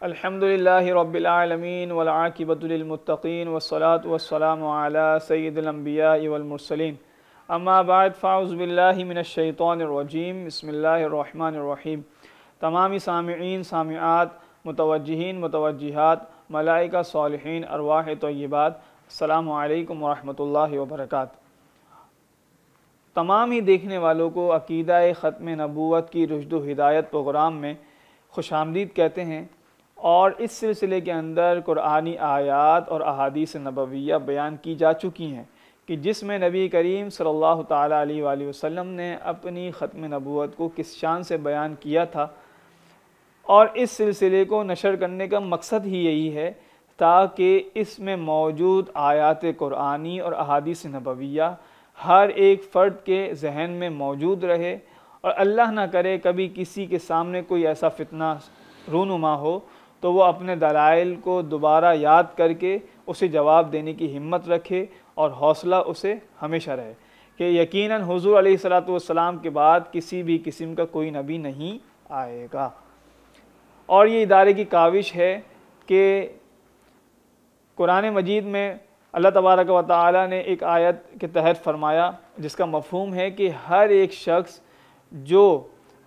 अल्हम्दुलिल्लाहि रब्बिल आलमीन वल आक़िबतु लिल मुत्तक़ीन वस्सलातु वस्सलामु अला सय्यिदिल अंबियाइ वल मुरसलीन अम्मा बाद फ़अऊज़ु बिल्लाहि मिनश शैतानिर रजीम बिस्मिल्लाहिर रहमानिर रहीम। तमामी सामिईन सामिआत मुतवज्जिहीन मुतवज्जिहात मलाइका सालिहीन अरवाह तय्यिबात अस्सलामु अलैकुम व रहमतुल्लाहि व बरकातुहू। तमाम ही देखने वालों को अक़ीदा ख़त्म नबूवत की रुश्द व हिदायत प्रोग्राम में खुशामदीद कहते हैं और इस सिलसिले के अंदर कुरानी आयात और अहादीस नबविय्या बयान की जा चुकी हैं कि जिसमें नबी करीम सल्लल्लाहु ताला अलैहि वसल्लम ने अपनी ख़त्म नबूवत को किस शान से बयान किया था। और इस सिलसिले को नशर करने का मकसद ही यही है ताकि इसमें मौजूद आयात कुरानी और अहादीस नबविय्या हर एक फ़र्द के जहन में मौजूद रहे और अल्लाह ना करे कभी किसी के सामने कोई ऐसा फितना रूनुमा हो तो वो अपने दलाइल को दोबारा याद करके उसे जवाब देने की हिम्मत रखे और हौसला उसे हमेशा रहे कि यकीनन हुज़ूर अलैहिस्सलातु वस्सलाम के बाद किसी भी किस्म का कोई नबी नहीं आएगा। और ये इदारे की काविश है कि कुरान मजीद में अल्लाह तबारक व तआला ने एक आयत के तहत फरमाया जिसका मफ़हूम है कि हर एक शख्स जो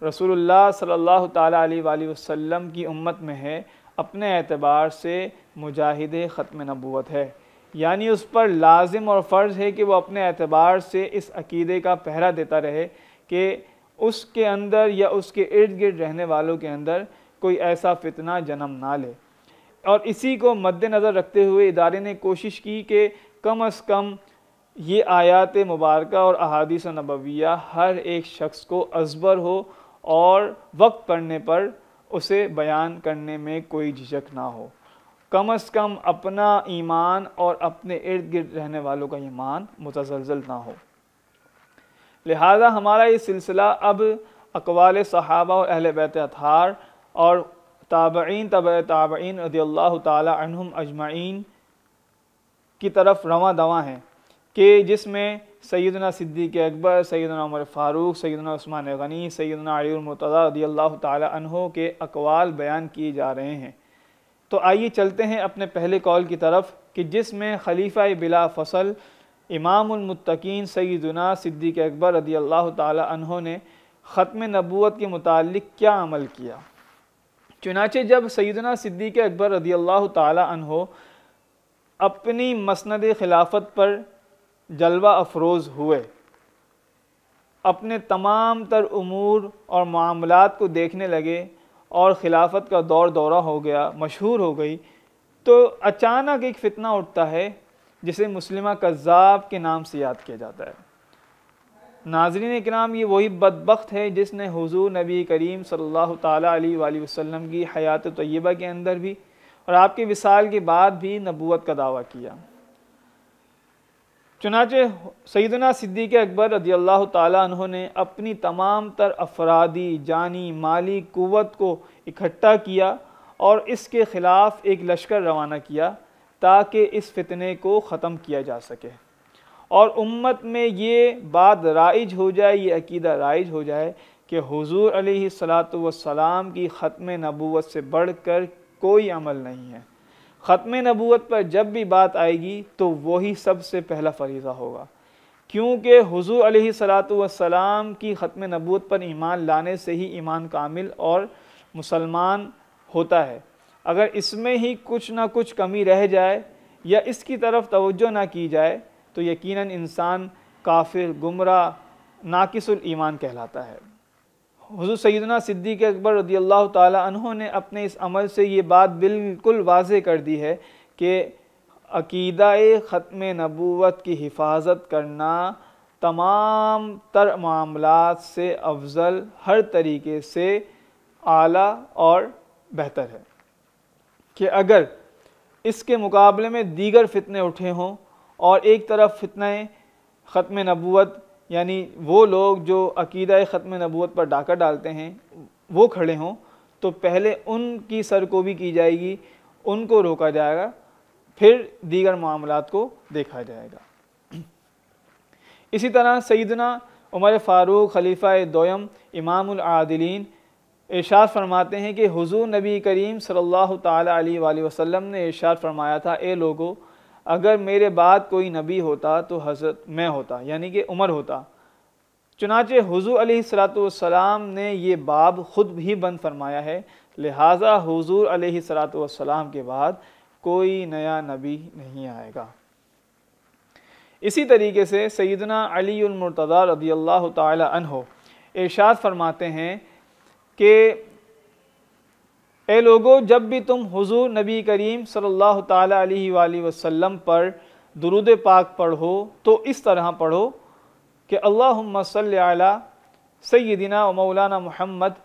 रसूलुल्लाह सल्लल्लाहु ताला अलैहि वसल्लम की उम्मत में है अपने एतबार से मुजाहिद ख़त्म नबूवत है, यानी उस पर लाजिम और फ़र्ज़ है कि वो अपने एतबार से इस अक़ीदे का पहरा देता रहे कि उसके अंदर या उसके इर्द गिर्द रहने वालों के अंदर कोई ऐसा फितना जन्म ना ले। और इसी को मद्देनज़र रखते हुए इदारे ने कोशिश की कि कम अज़ कम ये आयात मुबारका और अहादीस नबविय्या हर एक शख्स को अज़बर हो और वक्त पड़ने पर उसे बयान करने में कोई झिझक ना हो। कम अज़ कम अपना ईमान और अपने इर्द गिर्द रहने वालों का ईमान मुतज़लज़ल ना हो। लिहाजा हमारा ये सिलसिला अब अक़वाल सहाबा और अहले बैत अतहार और ताबईन तबअ ताबईन रज़ियल्लाहु ताला अन्हुम अजमईन की तरफ रवां दवां हैं कि जिसमें सैयदना सिद्दीक़ अकबर, सैयदना उमर फ़ारूक, सैयदना उस्मान गनी, सैयदना अली मुर्तज़ा रज़ियल्लाहु ताला अन्हु के अक़वाल बयान किए जा रहे हैं। तो आइए चलते हैं अपने पहले कौल की तरफ कि जिसमें खलीफा बिला फ़सल इमामुल मुत्तकीन सैयदना सिद्दीक़ अकबर रज़ियल्लाहु ताला अन्हु ने ख़त्म नबूवत के मुताल्लिक़ क्या अमल किया। चुनाचे जब सैयदना सिद्दीक़ अकबर रज़ियल्लाहु ताला अन्हु अपनी मसनद खिलाफत पर जलवा अफरोज़ हुए, अपने तमाम तर उमूर और मामलात को देखने लगे और खिलाफत का दौर दौरा हो गया, मशहूर हो गई, तो अचानक एक फ़ितना उठता है जिसे मुस्लिमा कज़्ज़ाब के नाम से याद किया जाता है। नाज़रीन किराम, ये वही बदबख्त है जिसने हुज़ूर नबी करीम सल्लल्लाहु ताला अलैहि वसल्लम की हयात तय्यबा के अंदर भी और आपके विसाल के बाद भी नबूवत का दावा किया। चुनाचे सैयदना सिद्दीक़ अकबर रज़ियल्लाहु ताला अन्हु ने अपनी तमाम तर अफरादी जानी माली क़ुव्वत को इकट्ठा किया और इसके ख़िलाफ़ एक लश्कर रवाना किया ताकि इस फितने को ख़त्म किया जा सके और उम्मत में ये बात राइज हो जाए, ये अक़ीदा राइज हो जाए कि हुज़ूर अलैहिस्सलातु वस्सलाम की ख़त्म नबूवत से बढ़कर कोई अमल नहीं है। ख़त्म नबूवत पर जब भी बात आएगी तो वही सबसे पहला फ़रीज़ा होगा, क्योंकि हुज़ूर अलैहिस्सलातु वस्सलाम की ख़त्म नबूवत पर ईमान लाने से ही ईमान कामिल और मुसलमान होता है। अगर इसमें ही कुछ ना कुछ कमी रह जाए या इसकी तरफ तवज्जो ना की जाए तो यकीनन इंसान काफिर, गुमराह, नाकिसुल ईमान कहलाता है। हुज़ूर सैयदना सिद्दीक़ अकबर रज़ियल्लाहु ताला अन्हु ने अपने इस अमल से ये बात बिल्कुल वाज़ेह कर दी है कि अक़ीदा ख़त्म नबूवत की हिफाजत करना तमाम तर मामलात से अफजल, हर तरीके से आला और बेहतर है कि अगर इसके मुकाबले में दीगर फितने उठे हों और एक तरफ फितने ख़त्म नबूवत यानी वो लोग जो अक़ीदा ख़त्म नबूवत पर डाका डालते हैं वो खड़े हों तो पहले उनकी सरकोबी की जाएगी, उनको रोका जाएगा, फिर दीगर मामलात को देखा जाएगा। इसी तरह सैयदना उमर फ़ारूक खलीफा दोयम इमामुल आदिलीन इरशाद फरमाते हैं कि हुज़ूर नबी करीम सल्लल्लाहु ताला अलैहि वसल्लम ने इरशाद फरमाया था, ए लोगो, अगर मेरे बाद कोई नबी होता तो हज़रत मैं होता, यानी कि उमर होता। चुनाचे हुज़ूर अलैहिस्सलातु वस्सलाम ने ये बाब ख़ुद भी बंद फरमाया है, लिहाजा हुज़ूर अलैहिस्सलातु वस्सलाम के बाद कोई नया नबी नहीं आएगा। इसी तरीके से सैयदना अलीउल मुर्तज़ा रज़ियल्लाहु ताला अन्हु इरशाद फरमाते हैं कि ए लोगो, जब भी तुम हुज़ूर नबी करीम सल्लल्लाहु ताला अलैहि वसल्लम पर दुरूद पाक पढ़ो तो इस तरह पढ़ो कि अल्लाहुम्मा सल्लि अला सय्यिदिना व मौलाना मुहम्मद,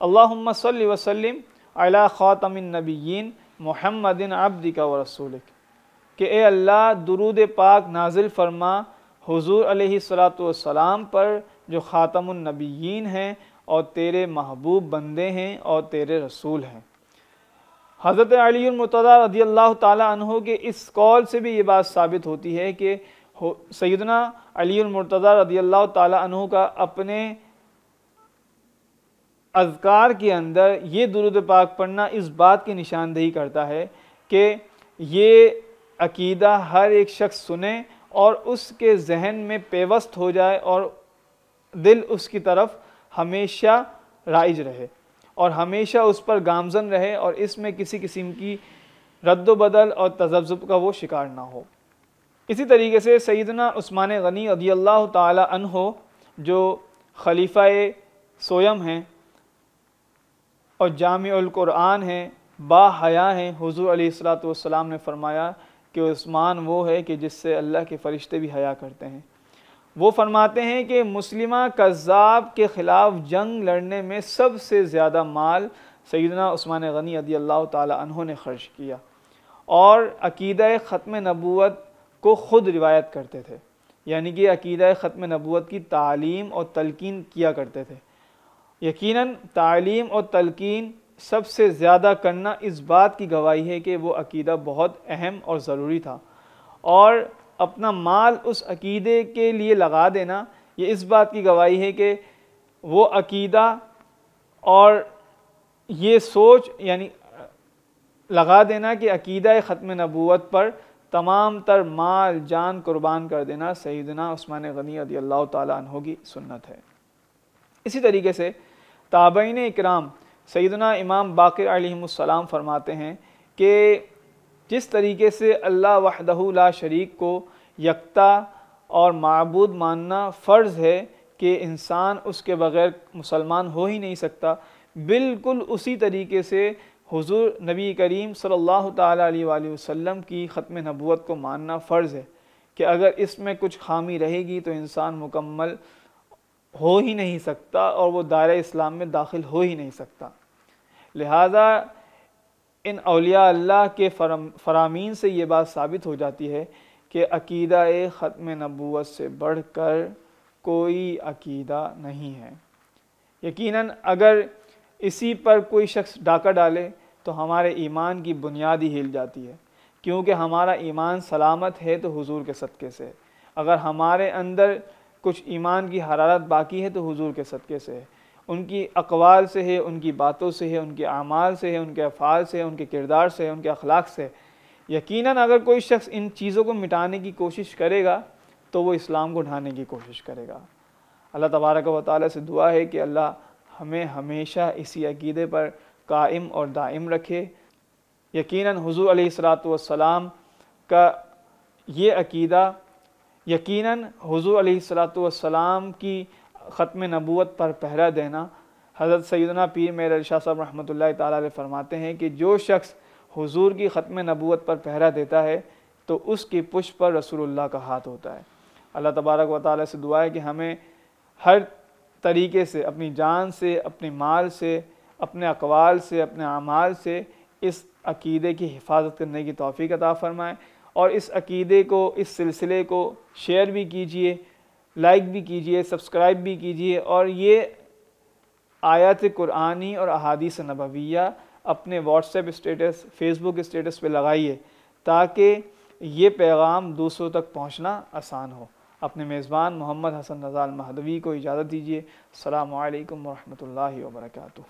अल्लाहुम्मा सल्लि व सल्लिम अला ख़ातमिन नबिय्यीन मुहम्मदिन अब्दिका व रसूलिक, कि ए अल्लाह दुरूद पाक नाजिल फरमा हुज़ूर अलैहिस्सलातु वस्सलाम पर जो ख़ातमुन नबिय्यीन हैं और तेरे महबूब बंदे हैं और तेरे रसूल हैं। हज़रत अलीउल मुर्तज़ा रज़ियल्लाहु ताला अन्हु के इस कौल से भी ये बात साबित होती है कि सैयदना अलीउल मुर्तज़ा रज़ियल्लाहु ताला अन्हु का अपने अज़कार के अंदर ये दुरूद पाक पढ़ना इस बात की निशानदेही करता है कि ये अकीदा हर एक शख्स सुने और उसके जहन में पेवस्त हो जाए और दिल उसकी तरफ हमेशा राइज रहे और हमेशा उस पर गामजन रहे और इसमें किसी किस्म की रद्द-व-बदल और तज़ब्ज़ुब का वो शिकार ना हो। इसी तरीके से सैयदना उस्मान गनी रज़ियल्लाहु ताला अन्हु जो खलीफ़ा-ए सोयम हैं और जामिउल कुरान हैं, बाहया हैं, हुज़ूर अलैहिस्सलातु वस्सलाम ने फरमाया कि उस्मान वो है कि जिससे अल्लाह के फ़रिश्ते भी हया करते हैं। वो फरमाते हैं कि मुस्लिमा कज़्ज़ाब के ख़िलाफ़ जंग लड़ने में सबसे ज़्यादा माल सैयदना उस्मान गनी रज़ियल्लाहु ताला अन्हु ने ख़र्च किया और अक़ीदा ख़त्म नबूवत को ख़ुद रिवायत करते थे, यानी कि अक़ीदा ख़त्म नबूवत की तालीम और तलकीन किया करते थे। यकीनन तालीम और तलकीन सबसे ज़्यादा करना इस बात की गवाही है कि वो अक़ीदा बहुत अहम और ज़रूरी था और अपना माल उस अक़ीदे के लिए लगा देना ये इस बात की गवाही है कि वो अक़ीदा और ये सोच यानी लगा देना कि अक़ीदा ख़त्म नबूवत पर तमाम तर माल जान कुर्बान कर देना सैयदना उस्मान गनी रज़ियल्लाहु ताला अन्हु की सुन्नत है। इसी तरीके से ताबईन इकराम सैयदना इमाम बाक़िर अलैहिमुस्सलाम फरमाते हैं कि जिस तरीके से अल्लाह वहदहू ला शरीक को यकता और माबूद मानना फ़र्ज़ है कि इंसान उसके बग़ैर मुसलमान हो ही नहीं सकता, बिल्कुल उसी तरीके से हुज़ूर नबी करीम सल्लल्लाहु ताला अलैहि वसल्लम की ख़त्म नबूवत को मानना फ़र्ज़ है कि अगर इसमें कुछ खामी रहेगी तो इंसान मुकम्मल हो ही नहीं सकता और वो दायरा इस्लाम में दाखिल हो ही नहीं सकता। लिहाजा इन औलिया अल्लाह के फ़रामीन से ये बात साबित हो जाती है कि अक़ीदा ख़त्म नबूवत से बढ़कर कोई अक़ीदा नहीं है। यकीनन अगर इसी पर कोई शख्स डाका डाले तो हमारे ईमान की बुनियाद ही हिल जाती है, क्योंकि हमारा ईमान सलामत है तो हुज़ूर के सदक़े से, अगर हमारे अंदर कुछ ईमान की हरारत बाकी है तो हुज़ूर के सदक़े से है, उनकी अक़वाल से है, उनकी बातों से है, उनके आमाल से है, उनके अफ़ाल से है, उनके किरदार से है, उनके अखलाक से। यकीनन अगर कोई शख्स इन चीज़ों को मिटाने की कोशिश करेगा तो वो इस्लाम को ढाने की कोशिश करेगा। अल्लाह तबारक व तआला से दुआ है कि अल्लाह हमें हमेशा इसी अक़ीदे पर कायम और दाइम रखे। यकीनन हुज़ूर अलैहिस्सलातु वस्सलाम का ये अक़ीदा, यकीनन हुज़ूर अलैहिस्सलातु वस्सलाम की ख़त्म नबूवत पर पहरा देना, हज़रत सैयदना पीर मेहर अली शाह साहब रहमतुल्लाहि ताला अलैह फरमाते हैं कि जो शख्स हुज़ूर की ख़त्म नबूवत पर पहरा देता है तो उसकी पुष्ट पर रसूलुल्लाह का हाथ होता है। अल्लाह तबारक व तआला से दुआ है कि हमें हर तरीके से, अपनी जान से, अपने माल से, अपने अक़वाल से, अपने आमाल से इस अक़ीदे की हिफाजत करने की तौफ़ीक़ अता फ़रमाए और इस अक़ीदे को, इस सिलसिले को शेयर भी कीजिए, लाइक भी कीजिए, सब्सक्राइब भी कीजिए और ये आयत कुरानी और अहादीस नबविया अपने व्हाट्सएप स्टेटस, फेसबुक स्टेटस पे लगाइए ताकि ये पैगाम दूसरों तक पहुंचना आसान हो। अपने मेज़बान मोहम्मद हसन रज़ा अल महदवी को इजाज़त दीजिए। अस्सलामु अलैकुम व रहमतुल्लाहि व बरकातुहू।